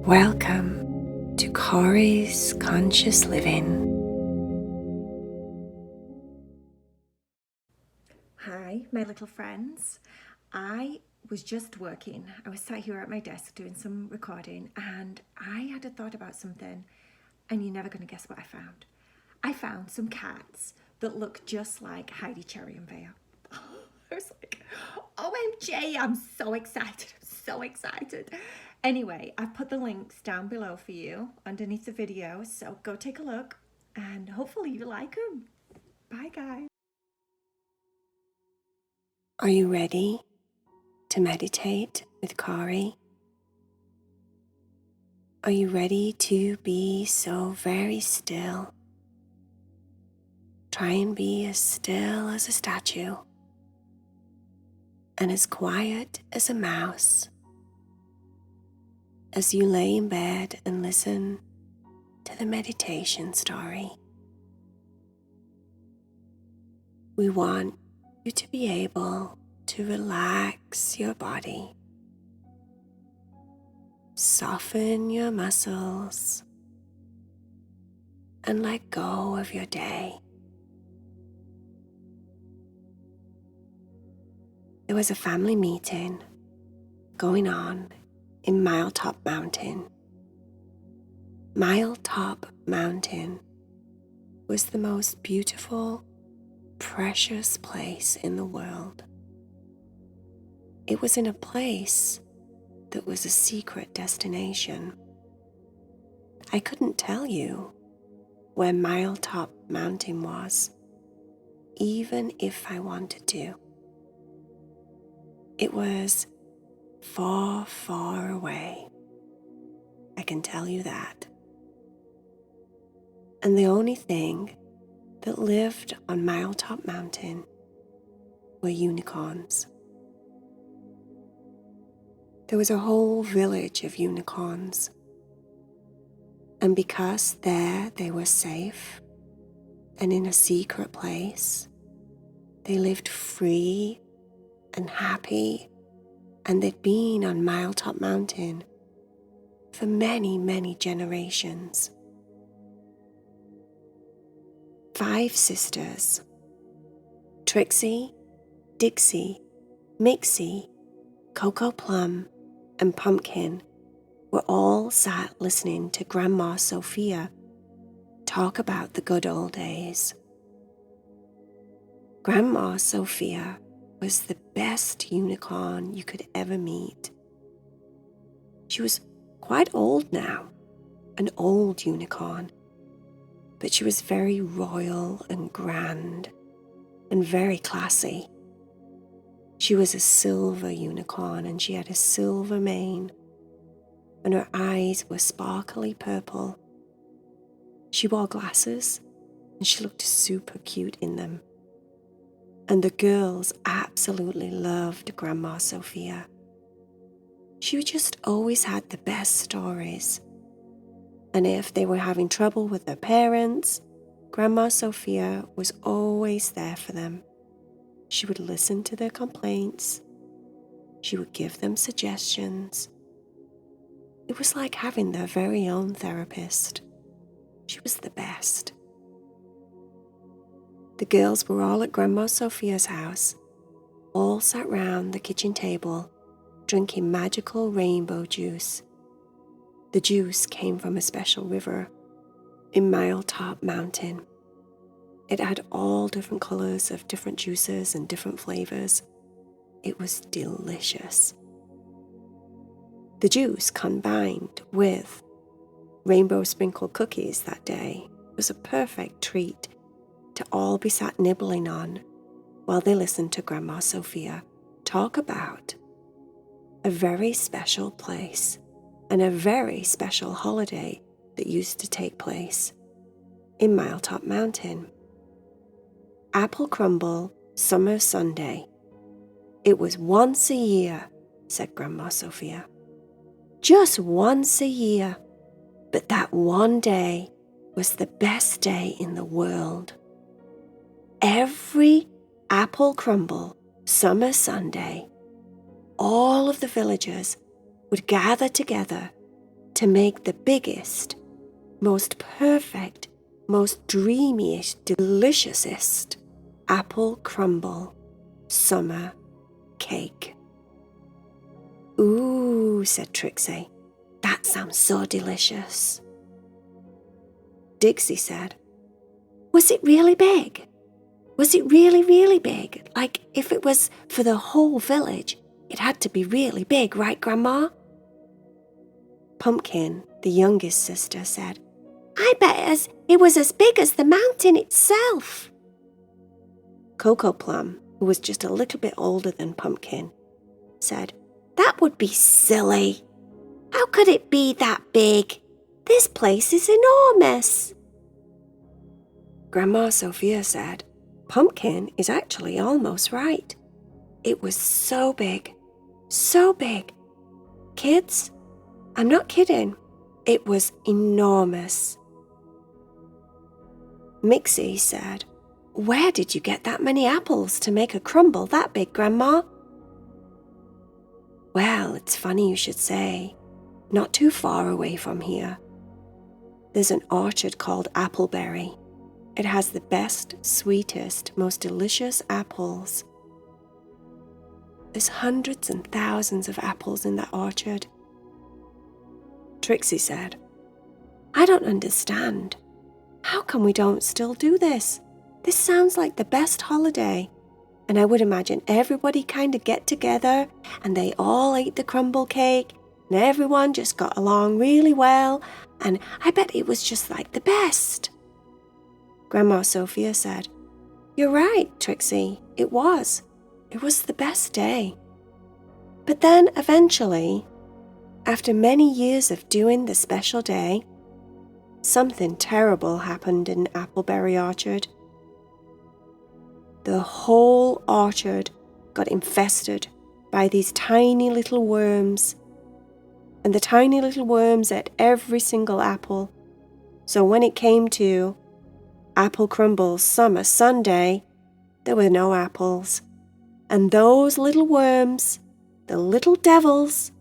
Welcome to Cory's Conscious Living. Hi, my little friends. I was just working. I was sat here at my desk doing some recording, and I had a thought about something, and you're never going to guess what I found. I found some cats that look just like Heidi, Cherry, and Vea. I was like, OMG, I'm so excited. I'm so excited. Anyway, I've put the links down below for you underneath the video, so go take a look, and hopefully you like them. Bye, guys. Are you ready to meditate with Cory? Are you ready to be so very still? Try and be as still as a statue and as quiet as a mouse as you lay in bed and listen to the meditation story. We want you to be able to relax your body, soften your muscles, and let go of your day. There was a family meeting going on in Miletop Mountain. Miletop Mountain was the most beautiful, precious place in the world. It was in a place that was a secret destination. I couldn't tell you where Miletop Mountain was, even if I wanted to. It was far, far away. I can tell you that. And the only thing that lived on Miletop Mountain were unicorns. There was a whole village of unicorns. And because there they were safe and in a secret place, they lived free and happy, and they'd been on Miletop Mountain for many, many generations. 5 sisters, Trixie, Dixie, Mixie, Coco Plum, and Pumpkin, were all sat listening to Grandma Sophia talk about the good old days. Grandma Sophia was the best unicorn you could ever meet. She was quite old now, an old unicorn, but she was very royal and grand and very classy. She was a silver unicorn, and she had a silver mane, and her eyes were sparkly purple. She wore glasses, and she looked super cute in them. And the girls absolutely loved Grandma Sophia. She just always had the best stories. And if they were having trouble with their parents, Grandma Sophia was always there for them. She would listen to their complaints. She would give them suggestions. It was like having their very own therapist. She was the best. The girls were all at Grandma Sophia's house, all sat round the kitchen table, drinking magical rainbow juice. The juice came from a special river in Miletop Mountain. It had all different colors of different juices and different flavors. It was delicious. The juice combined with rainbow sprinkled cookies that day was a perfect treat to all be sat nibbling on while they listened to Grandma Sophia talk about a very special place and a very special holiday that used to take place in Miletop Mountain. Apple Crumble Summer Sunday. It was once a year, said Grandma Sophia. Just once a year, but that one day was the best day in the world. Every Apple Crumble Summer Sunday, all of the villagers would gather together to make the biggest, most perfect, most dreamiest, deliciousest Apple Crumble Summer Cake. "Ooh," said Trixie, "that sounds so delicious." Dixie said, "Was it really big? Was it really, really big? Like if it was for the whole village, it had to be really big, right, Grandma?" Pumpkin, the youngest sister, said, "I bet it was as big as the mountain itself." Cocoa Plum, who was just a little bit older than Pumpkin, said, "That would be silly. How could it be that big? This place is enormous." Grandma Sophia said, "Pumpkin is actually almost right. It was so big, so big. Kids, I'm not kidding. It was enormous." Mixie said, "Where did you get that many apples to make a crumble that big, Grandma?" "Well, it's funny you should say. Not too far away from here, there's an orchard called Appleberry. It has the best, sweetest, most delicious apples. There's hundreds and thousands of apples in that orchard." Trixie said, "I don't understand. How come we don't still do this? This sounds like the best holiday. And I would imagine everybody kind of get together and they all ate the crumble cake and everyone just got along really well, and I bet it was just like the best." Grandma Sophia said, "You're right, Trixie, it was. It was the best day. But then eventually, after many years of doing the special day, something terrible happened in Appleberry Orchard. The whole orchard got infested by these tiny little worms, and the tiny little worms ate every single apple. So when it came to Apple Crumble Summer Sunday, there were no apples. And those little worms, the little devils,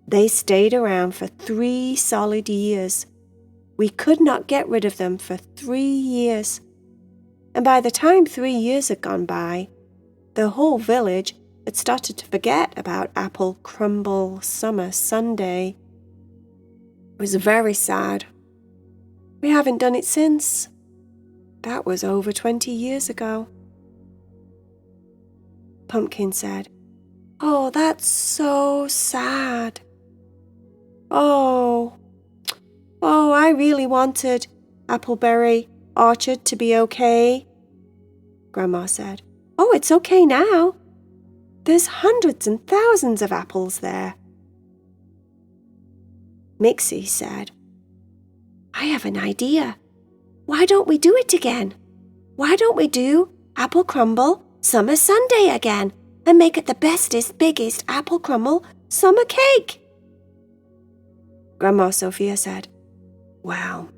they stayed around for 3 solid years. We could not get rid of them for 3 years. And by the time 3 years had gone by, the whole village had started to forget about Apple Crumble Summer Sunday. It was very sad. We haven't done it since. That was over 20 years ago." Pumpkin said, "Oh, that's so sad. Oh, I really wanted Appleberry Orchard to be okay." Grandma said, "Oh, it's okay now. There's hundreds and thousands of apples there." Mixie said, "I have an idea. Why don't we do it again? Why don't we do Apple Crumble Summer Sunday again and make it the bestest, biggest Apple Crumble Summer Cake?" Grandma Sophia said, "Well,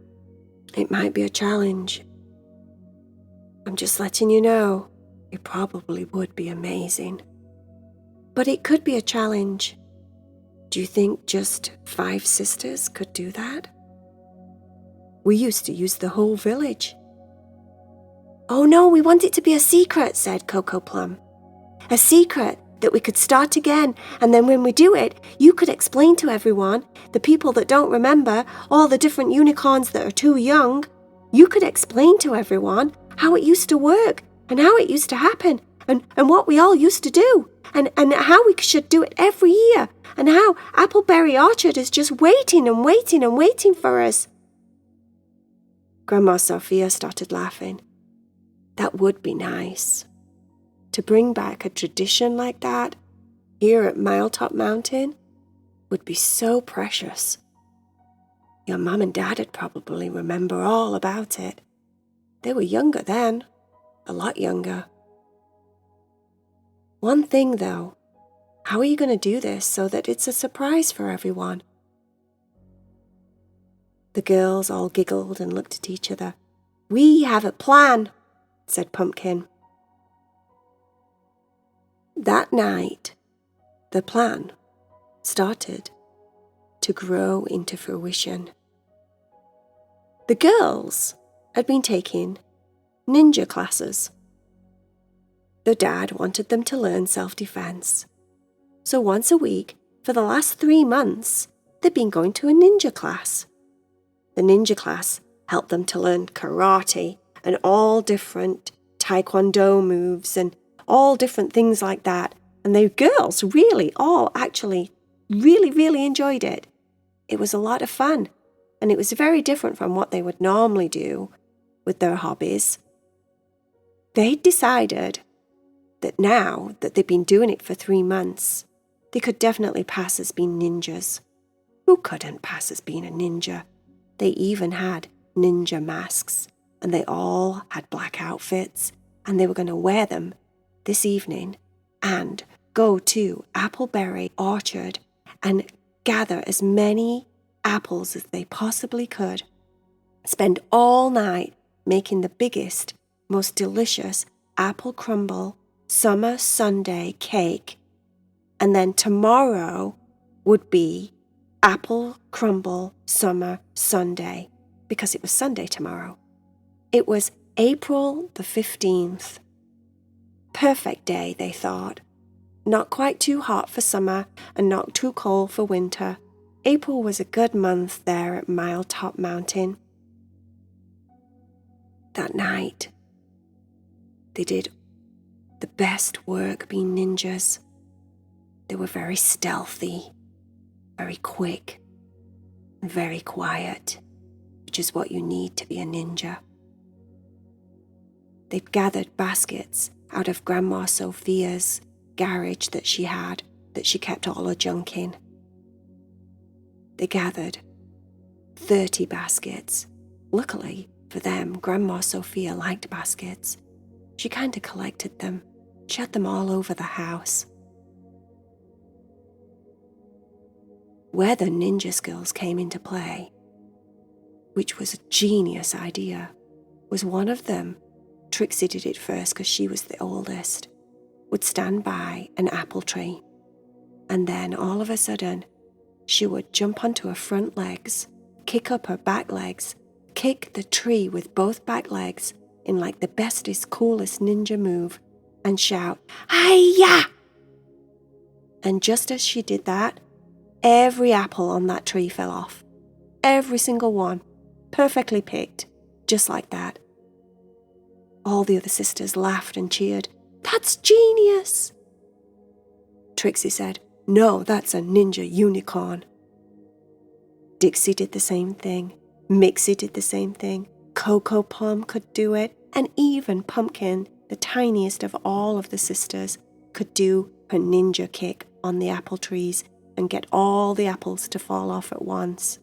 it might be a challenge. I'm just letting you know, it probably would be amazing. But it could be a challenge. Do you think just 5 sisters could do that? We used to use the whole village." "Oh no, we want it to be a secret," said Cocoa Plum. "A secret that we could start again, and then when we do it, you could explain to everyone, the people that don't remember, all the different unicorns that are too young, you could explain to everyone how it used to work and how it used to happen and what we all used to do and how we should do it every year and how Appleberry Orchard is just waiting and waiting and waiting for us." Grandma Sophia started laughing. That would be nice. To bring back a tradition like that here at Miletop Mountain would be so precious. Your mum and dad'd probably remember all about it. They were younger then, a lot younger. One thing though, how are you going to do this so that it's a surprise for everyone? The girls all giggled and looked at each other. "We have a plan," said Pumpkin. That night, the plan started to to grow into fruition. The girls had been taking ninja classes. Their dad wanted them to learn self-defense. So once a week, for the last 3 months, they'd been going to a ninja class. The ninja class helped them to learn karate and all different taekwondo moves and all different things like that. And the girls really all actually really enjoyed it. It was a lot of fun, and it was very different from what they would normally do with their hobbies. They decided that now that they'd been doing it for 3 months, they could definitely pass as being ninjas. Who couldn't pass as being a ninja? They even had ninja masks, and they all had black outfits, and they were going to wear them this evening and go to Appleberry Orchard and gather as many apples as they possibly could, spend all night making the biggest, most delicious Apple Crumble Summer Sunday cake, and then tomorrow would be Apple Crumble Summer Sunday, because it was Sunday tomorrow. It was April the 15th. Perfect day, they thought. Not quite too hot for summer and not too cold for winter. April was a good month there at Miletop Mountain. That night, they did the best work being ninjas. They were very stealthy, very quick, and very quiet, which is what you need to be a ninja. They gathered baskets out of Grandma Sophia's garage that she kept all her junk in. They gathered 30 baskets. Luckily for them, Grandma Sophia liked baskets. She kind of collected them. She had them all over the house. Where the ninja skills came into play, which was a genius idea, was one of them. Trixie did it first because she was the oldest, would stand by an apple tree, and then all of a sudden she would jump onto her front legs, kick up her back legs, kick the tree with both back legs in like the bestest, coolest ninja move, and shout, "Hi-ya!" And just as she did that, every apple on that tree fell off. Every single one, perfectly picked, just like that. All the other sisters laughed and cheered. "That's genius!" Trixie said, "No, that's a ninja unicorn." Dixie did the same thing. Mixie did the same thing. Cocoa Plum could do it. And even Pumpkin, the tiniest of all of the sisters, could do her ninja kick on the apple trees and get all the apples to fall off at once.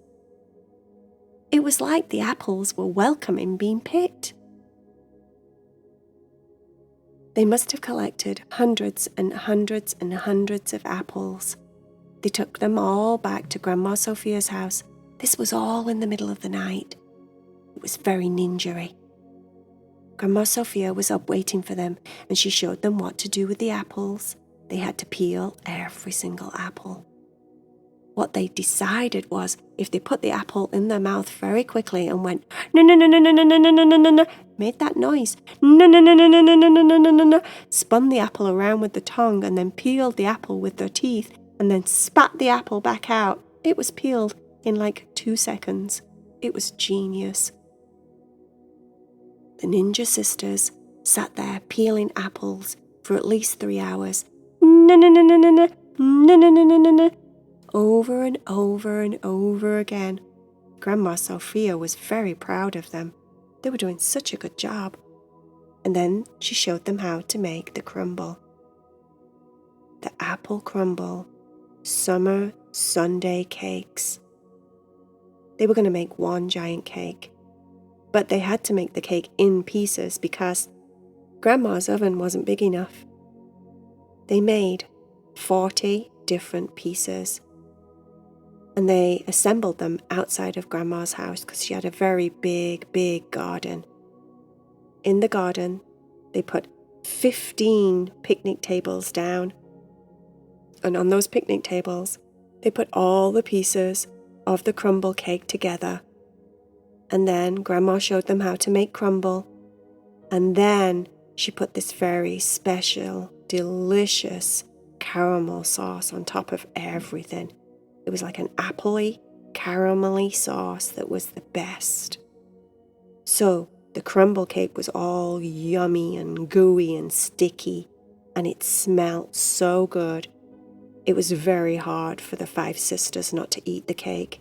It was like the apples were welcoming being picked. They must have collected hundreds and hundreds and hundreds of apples. They took them all back to Grandma Sophia's house. This was all in the middle of the night. It was very ninja-y. Grandma Sophia was up waiting for them, and she showed them what to do with the apples. They had to peel every single apple. What they decided was, if they put the apple in their mouth very quickly and went, "No, no, no, no, no, no, no, no, no, no, no, no," made that noise, "No, no, no, no, no, no, no, no, no, no, no, no," spun the apple around with the tongue and then peeled the apple with their teeth and then spat the apple back out, it was peeled in like 2 seconds. It was genius. The ninja sisters sat there peeling apples for at least 3 hours. No, no, no, no, no, no, no, no, no, no, no, no. Over and over and over again. Grandma Sophia was very proud of them. They were doing such a good job. And then she showed them how to make the crumble. The Apple Crumble Summer Sunday cakes. They were going to make one giant cake, but they had to make the cake in pieces because Grandma's oven wasn't big enough. They made 40 different pieces, and they assembled them outside of Grandma's house because she had a very big, big garden. In the garden, they put 15 picnic tables down, and on those picnic tables, they put all the pieces of the crumble cake together. And then Grandma showed them how to make crumble. And then she put this very special, delicious caramel sauce on top of everything. It was like an appley, caramelly sauce that was the best. So the crumble cake was all yummy and gooey and sticky, and it smelled so good. It was very hard for the 5 sisters not to eat the cake,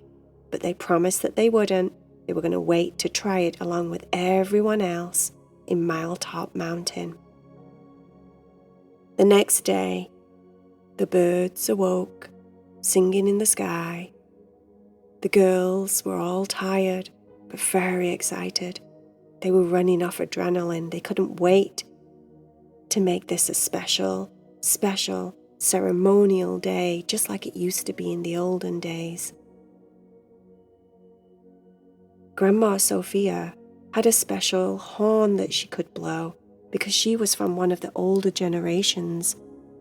but they promised that they wouldn't. They were going to wait to try it along with everyone else in Miletop Mountain. The next day, the birds awoke, singing in the sky. The girls were all tired, but very excited. They were running off adrenaline. They couldn't wait to make this a special ceremonial day, just like it used to be in the olden days. Grandma Sophia had a special horn that she could blow because she was from one of the older generations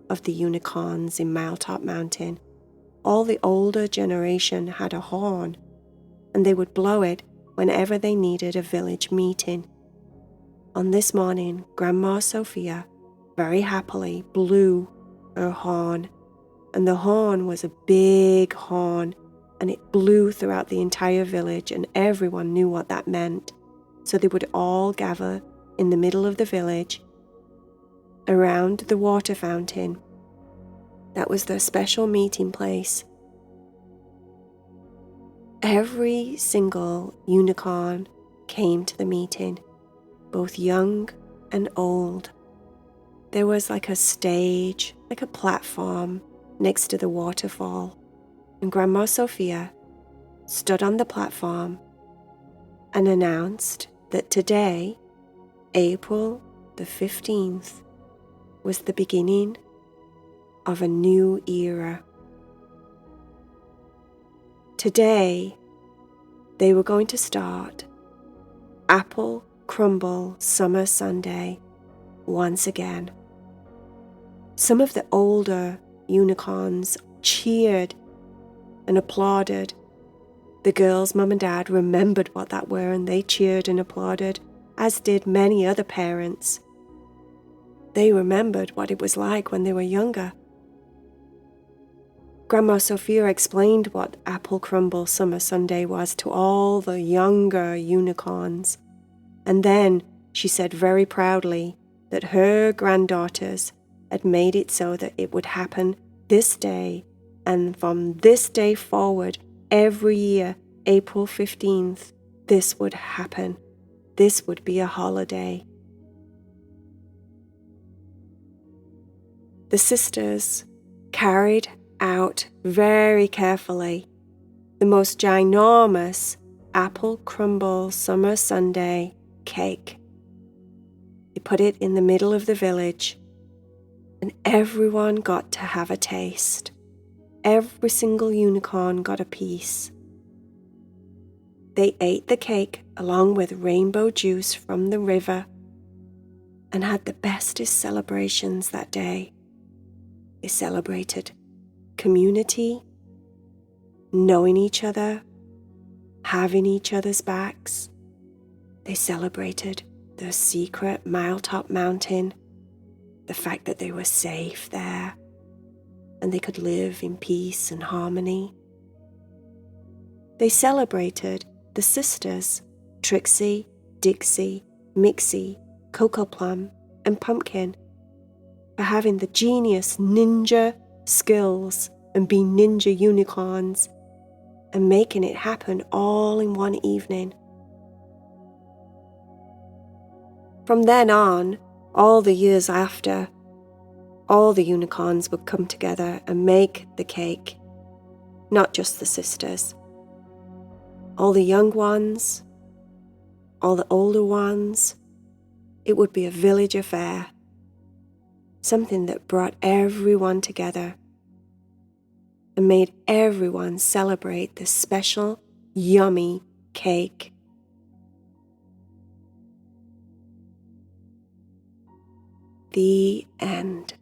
of the unicorns in Miletop Mountain. All the older generation had a horn, and they would blow it whenever they needed a village meeting. On this morning, Grandma Sophia very happily blew her horn, and the horn was a big horn, and it blew throughout the entire village, and everyone knew what that meant. So they would all gather in the middle of the village around the water fountain. That was their special meeting place. Every single unicorn came to the meeting, both young and old. There was like a stage, like a platform next to the waterfall, and Grandma Sophia stood on the platform and announced that today, April the 15th, was the beginning of a new era. Today, they were going to start Apple Crumble Summer Sunday once again. Some of the older unicorns cheered and applauded. The girls' mum and dad remembered what that were, and they cheered and applauded, as did many other parents. They remembered what it was like when they were younger. Grandma Sophia explained what Apple Crumble Summer Sunday was to all the younger unicorns, and then she said very proudly that her granddaughters had made it so that it would happen this day, and from this day forward, every year, April 15th, this would happen. This would be a holiday. The sisters carried out very carefully the most ginormous Apple Crumble Summer Sunday cake. They put it in the middle of the village, and everyone got to have a taste. Every single unicorn got a piece. They ate the cake along with rainbow juice from the river and had the bestest celebrations that day. They celebrated community, knowing each other, having each other's backs. They celebrated their secret Miletop Mountain, the fact that they were safe there and they could live in peace and harmony. They celebrated the sisters, Trixie, Dixie, Mixie, Cocoa Plum, and Pumpkin, for having the genius ninja skills and being ninja unicorns and making it happen all in one evening. From then on, all the years after, all the unicorns would come together and make the cake, not just the sisters. All the young ones, all the older ones. It would be a village affair, something that brought everyone together and made everyone celebrate this special, yummy cake. The end.